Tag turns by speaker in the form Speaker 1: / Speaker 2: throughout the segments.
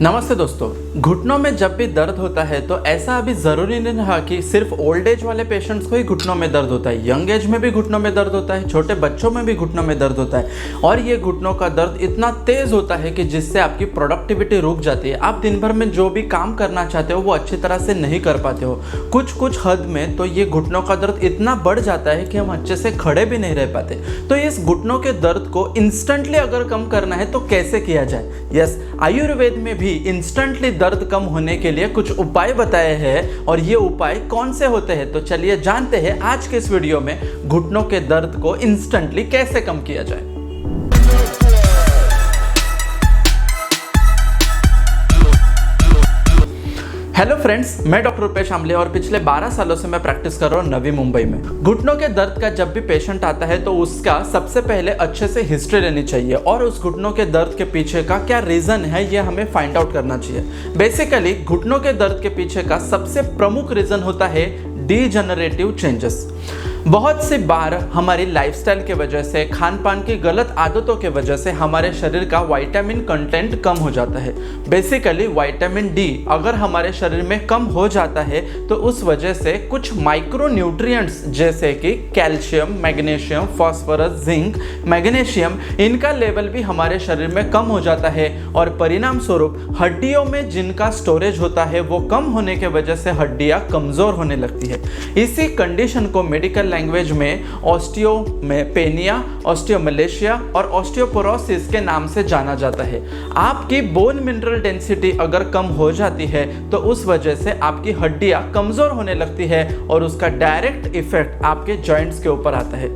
Speaker 1: नमस्ते दोस्तों। घुटनों में जब भी दर्द होता है तो ऐसा अभी ज़रूरी नहीं रहा कि सिर्फ ओल्ड एज वाले पेशेंट्स को ही घुटनों में दर्द होता है। यंग एज में भी घुटनों में दर्द होता है, छोटे बच्चों में भी घुटनों में दर्द होता है। और ये घुटनों का दर्द इतना तेज़ होता है कि जिससे आपकी प्रोडक्टिविटी रुक जाती है। आप दिन भर में जो भी काम करना चाहते हो वो अच्छी तरह से नहीं कर पाते हो। कुछ हद में तो ये घुटनों का दर्द इतना बढ़ जाता है कि हम अच्छे से खड़े भी नहीं रह पाते। तो इस घुटनों के दर्द को इंस्टेंटली अगर कम करना है तो कैसे किया जाए? यस, आयुर्वेद में भी इंस्टेंटली दर्द कम होने के लिए कुछ उपाय बताए हैं। और ये उपाय कौन से होते हैं तो चलिए जानते हैं आज के इस वीडियो में घुटनों के दर्द को इंस्टेंटली कैसे कम किया जाए। हेलो फ्रेंड्स, मैं डॉक्टर रुपेश आमले और पिछले 12 सालों से मैं प्रैक्टिस कर रहा हूँ नवी मुंबई में। घुटनों के दर्द का जब भी पेशेंट आता है तो उसका सबसे पहले अच्छे से हिस्ट्री लेनी चाहिए और उस घुटनों के दर्द के पीछे का क्या रीज़न है ये हमें फाइंड आउट करना चाहिए। बेसिकली घुटनों के दर्द के पीछे का सबसे प्रमुख रीज़न होता है डीजनरेटिव चेंजेस। बहुत सी बार हमारी लाइफस्टाइल के वजह से, खान पान की गलत आदतों के वजह से हमारे शरीर का विटामिन कंटेंट कम हो जाता है। बेसिकली विटामिन डी अगर हमारे शरीर में कम हो जाता है तो उस वजह से कुछ माइक्रो न्यूट्रिएंट्स जैसे कि calcium, magnesium, phosphorus, zinc, magnesium, इनका लेवल भी हमारे शरीर में कम हो जाता है और परिणाम स्वरूप हड्डियों में जिनका स्टोरेज होता है वो कम होने के वजह से हड्डियां कमज़ोर होने लगती है। इसी कंडीशन को मेडिकल लैंग्वेज में ऑस्टियोपेनिया, ऑस्टियोमलेशिया और ऑस्टियोपोरोसिस के नाम से जाना जाता है। आपकी बोन मिनरल डेंसिटी अगर कम हो जाती है तो उस वजह से आपकी हड्डियां कमजोर होने लगती है और उसका डायरेक्ट इफेक्ट आपके जॉइंट्स के ऊपर आता है।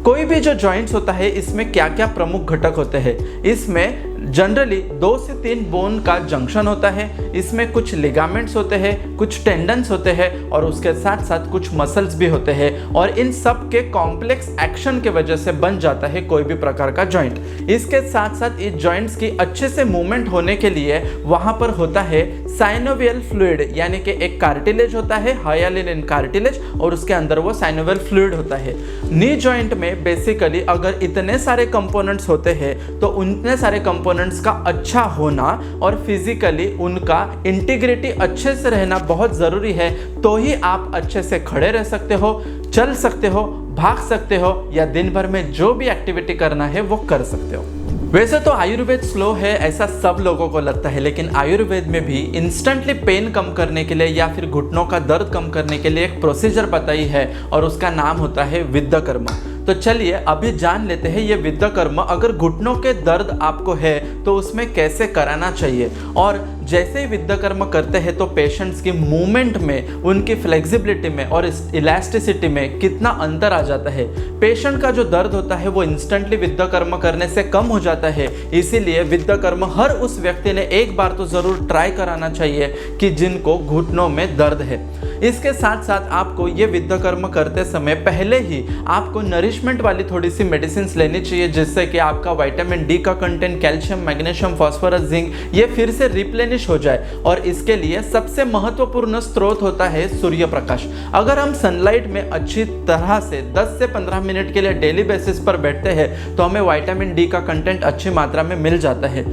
Speaker 1: कोई भी जो जॉइंट्स होता है इसमें क्या क्या प्रमुख घटक होते हैं? इसमें जनरली 2 से 3 बोन का जंक्शन होता है। इसमें कुछ लिगामेंट्स होते हैं, कुछ टेंडन्स होते हैं और उसके साथ साथ कुछ मसल्स भी होते हैं और इन सब के कॉम्प्लेक्स एक्शन के वजह से बन जाता है कोई भी प्रकार का जॉइंट। इसके साथ साथ इस जॉइंट्स की अच्छे से मूवमेंट होने के लिए वहाँ पर होता है साइनोवियल फ्लूइड, यानी कि एक कार्टिलेज होता है, हाइयालिन कार्टिलेज, और उसके अंदर वो साइनोवियल फ्लूइड होता है। नी जॉइंट में बेसिकली अगर इतने सारे कंपोनेंट्स होते हैं तो उतने सारे कंपोनेंट्स का अच्छा होना और फिजिकली उनका इंटीग्रिटी अच्छे से रहना बहुत ज़रूरी है। तो ही आप अच्छे से खड़े रह सकते हो, चल सकते हो, भाग सकते हो या दिन भर में जो भी एक्टिविटी करना है वो कर सकते हो। वैसे तो आयुर्वेद स्लो है ऐसा सब लोगों को लगता है, लेकिन आयुर्वेद में भी इंस्टेंटली पेन कम करने के लिए या फिर घुटनों का दर्द कम करने के लिए एक प्रोसीजर बताई है और उसका नाम होता है विद्यकर्म। तो चलिए अभी जान लेते हैं ये विद्यकर्म अगर घुटनों के दर्द आपको है तो उसमें कैसे कराना चाहिए। और जैसे ही विद्यकर्म करते हैं तो पेशेंट्स की मूवमेंट में, उनकी फ्लेक्सिबिलिटी में और इलास्टिसिटी में कितना अंतर आ जाता है। पेशेंट का जो दर्द होता है वो इंस्टेंटली विद्यकर्म करने से कम हो जाता है। इसीलिए विद्यकर्म हर उस व्यक्ति ने एक बार तो ज़रूर ट्राई कराना चाहिए कि जिनको घुटनों में दर्द है। इसके साथ साथ आपको ये विद्यकर्म करते समय पहले ही आपको नरिशमेंट वाली थोड़ी सी मेडिसिन लेनी चाहिए जिससे कि आपका विटामिन डी का content, calcium, magnesium, phosphorus, zinc ये फिर से रिप्लेनिश हो जाए। और इसके लिए सबसे महत्वपूर्ण स्रोत होता है सूर्य प्रकाश। अगर हम सनलाइट में अच्छी तरह से 10 से 15 मिनट के लिए डेली बेसिस पर बैठते हैं तो हमें विटामिन डी का कंटेंट अच्छी मात्रा में मिल जाता है।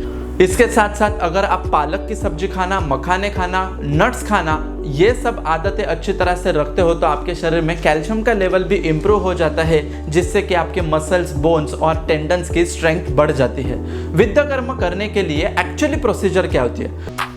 Speaker 1: इसके साथ साथ अगर आप पालक की सब्जी खाना, मखाने खाना, नट्स खाना, ये सब आदतें अच्छी तरह से रखते हो तो आपके शरीर में कैल्शियम का लेवल भी इम्प्रूव हो जाता है जिससे कि आपके मसल्स, बोन्स और टेंडन्स की स्ट्रेंथ बढ़ जाती है। विद्यकर्म करने के लिए एक्चुअली प्रोसीजर क्या होती है?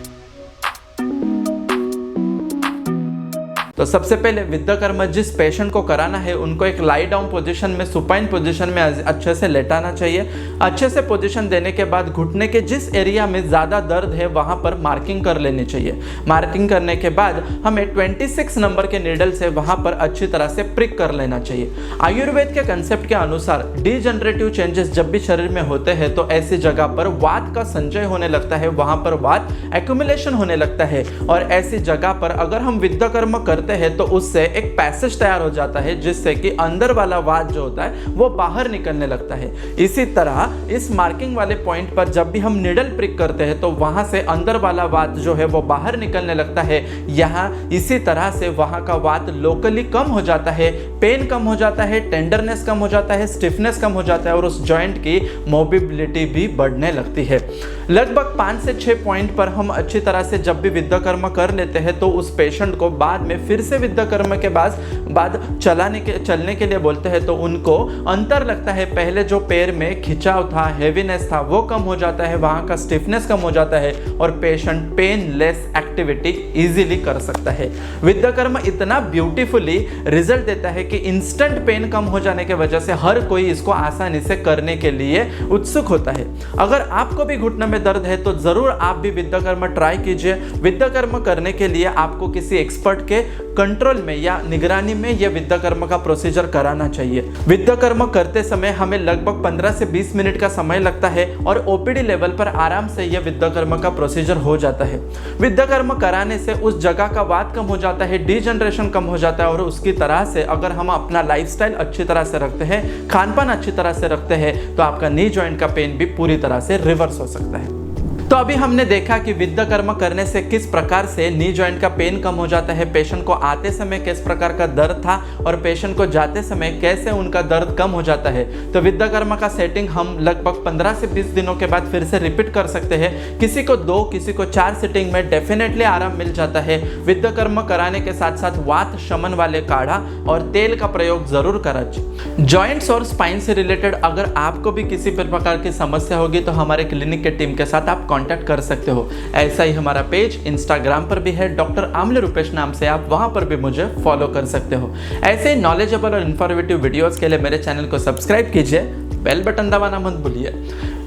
Speaker 1: तो सबसे पहले विद्यकर्म जिस पेशेंट को कराना है उनको एक लाई डाउन पोजीशन में, सुपाइन पोजीशन में अच्छे से लेटाना चाहिए। अच्छे से पोजीशन देने के बाद घुटने के जिस एरिया में ज़्यादा दर्द है वहाँ पर मार्किंग कर लेनी चाहिए। मार्किंग करने के बाद हमें 26 नंबर के नीडल से वहाँ पर अच्छी तरह से प्रिक कर लेना चाहिए। आयुर्वेद के कंसेप्ट के अनुसार डीजनरेटिव चेंजेस जब भी शरीर में होते हैं तो ऐसी जगह पर वात का संचय होने लगता है, वहाँ पर वात एक्यूमुलेशन होने लगता है और ऐसी जगह पर अगर हम विद्यकर्म करते हैं तो उससे एक पैसेज तैयार हो जाता है जिससे कि अंदर वाला वात जो होता है वो बाहर निकलने लगता है। इसी तरह इस मार्किंग वाले पॉइंट पर जब भी हम निडल प्रिक करते हैं तो वहां से अंदर वाला वात जो है वो बाहर निकलने लगता है। यहाँ इसी तरह से वहां का वात लोकली कम हो जाता है, पेन कम हो जाता है, टेंडरनेस कम हो जाता है, स्टिफनेस कम हो जाता है और उस जॉइंट की मोबिलिटी भी बढ़ने लगती है। लगभग 5 से 6 पॉइंट पर हम अच्छी तरह से जब भी विद्याकर्म कर लेते हैं तो उस पेशेंट को बाद में फिर से विद्याकर्म के बाद चलने के लिए बोलते हैं तो उनको अंतर लगता है। पहले जो पैर में खिंचाव था, हेवीनेस था, वो कम हो जाता है, वहां का स्टिफनेस कम हो जाता है और पेशेंट पेनलेस एक्टिविटी इजीली कर सकता है। विद्याकर्म इतना ब्यूटीफुली रिजल्ट देता है कि इंस्टेंट पेन कम हो जाने की वजह से हर कोई इसको आसानी से करने के लिए उत्सुक होता है। अगर आपको भी घुटने में दर्द है तो जरूर आप भी विद्याकर्म ट्राई कीजिए। विद्याकर्म करने के लिए आपको किसी एक्सपर्ट के कंट्रोल में या निगरानी में यह विद्याकर्म का प्रोसीजर कराना चाहिए। विद्याकर्म करते समय हमें लगभग 15 से 20 मिनट का समय लगता है और ओपीडी लेवल पर आराम से यह विद्याकर्म का प्रोसीजर हो जाता है। विद्याकर्म कराने से उस जगह का वात कम हो जाता है, डिजनरेशन कम हो जाता है और उसकी तरह से अगर हम अपना लाइफस्टाइल अच्छी तरह से रखते हैं, खानपान अच्छी तरह से रखते हैं तो आपका नी जॉइंट का पेन भी पूरी तरह से रिवर्स हो सकता है। तो अभी हमने देखा कि विद्याकर्म करने से किस प्रकार से नी जॉइंट का पेन कम हो जाता है, पेशेंट को आते समय किस प्रकार का दर्द था और पेशेंट को जाते समय कैसे उनका दर्द कम हो जाता है। तो विद्याकर्म का सेटिंग हम लगभग 15 से 20 दिनों के बाद फिर से रिपीट कर सकते हैं। किसी को 2, किसी को 4 सिटिंग में डेफिनेटली आराम मिल जाता है। विद्याकर्म कराने के साथ साथ वात शमन वाले काढ़ा और तेल का प्रयोग जरूर करें। जॉइंट्स और स्पाइन से रिलेटेड अगर आपको भी किसी प्रकार की समस्या होगी तो हमारे क्लिनिक के टीम के साथ आप कांटेक्ट कर सकते हो। ऐसा ही हमारा पेज इंस्टाग्राम पर भी है, डॉक्टर आमले रूपेश नाम से, आप वहां पर भी मुझे फॉलो कर सकते हो। ऐसे नॉलेजेबल और इन्फॉर्मेटिव वीडियोस के लिए मेरे चैनल को सब्सक्राइब कीजिए, बेल बटन दबाना मत भूलिए।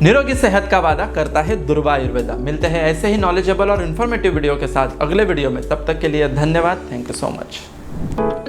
Speaker 1: निरोगी सेहत का वादा करता है दुर्वा आयुर्वेदा। मिलते हैं ऐसे ही नॉलेजेबल और इन्फॉर्मेटिव वीडियो के साथ अगले वीडियो में। तब तक के लिए धन्यवाद। Thank you so much.